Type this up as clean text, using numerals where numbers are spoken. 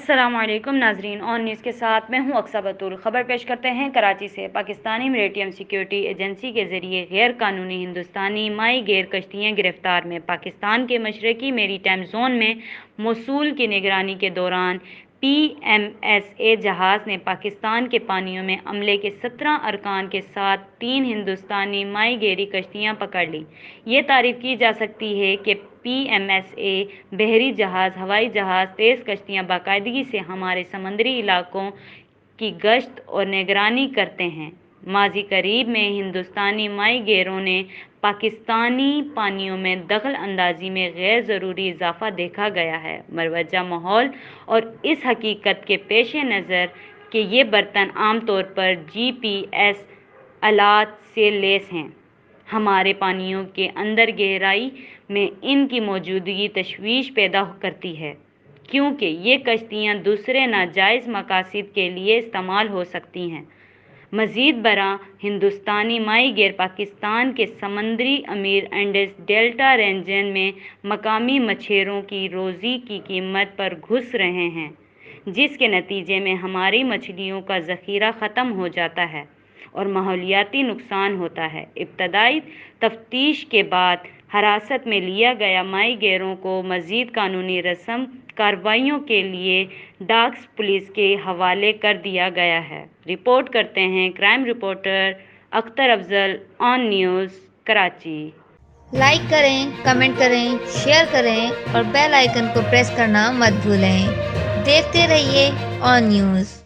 अस्सलाम वालेकुम नाजरीन, ऑन न्यूज़ के साथ मैं हूं अक्सा बतूल। खबर पेश करते हैं कराची से। पाकिस्तानी मैरीटाइम सिक्योरिटी एजेंसी के ज़रिए गैर कानूनी हिंदुस्तानी माई गैर कश्तियाँ गिरफ्तार में पाकिस्तान के मशरकी मैरीटाइम जोन में मौसूल की निगरानी के दौरान PMSA जहाज़ ने पाकिस्तान के पानियों में अमले के 17 अरकान के साथ 3 हिंदुस्तानी माई गैरी कश्तियाँ पकड़ ली। ये तारीफ की जा सकती है कि PMSA बहरी जहाज़, हवाई जहाज़, तेज़ कश्तियाँ बाकायदगी से हमारे समंदरी इलाकों की गश्त और निगरानी करते हैं। माजी करीब में हिंदुस्तानी माही गीरों ने पाकिस्तानी पानियों में दखल अंदाजी में गैर ज़रूरी इजाफा देखा गया है। मरवजा माहौल और इस हकीकत के पेश नज़र कि ये बर्तन आमतौर पर GPS आलात से लैस हैं, हमारे पानियों के अंदर गहराई में इनकी मौजूदगी तशवीश पैदा करती है, क्योंकि ये कश्तियाँ दूसरे नाजायज़ मकासद के लिए इस्तेमाल हो सकती हैं। मज़ीद बरा हिंदुस्तानी माही गैर पाकिस्तान के समंदरी अमीर एंडीज डेल्टा रेंजन में मकामी मछेरों की रोज़ी की कीमत पर घुस रहे हैं, जिसके नतीजे में हमारी मछलियों का ज़ख़ीरा ख़त्म हो जाता है और माहौलियाती नुकसान होता है। इब्तदाई तफ्तीश के बाद हिरासत में लिया गया माही गैरों को मज़ीद कानूनी रस्म कार्रवाइयों के लिए डॉग्स पुलिस के हवाले कर दिया गया है। रिपोर्ट करते हैं crime reporter Akhtar Afzal, on news, Karachi. Like करें, कमेंट करें, शेयर करें और बेल आइकन को प्रेस करना मत भूलें। देखते रहिए ऑन न्यूज़।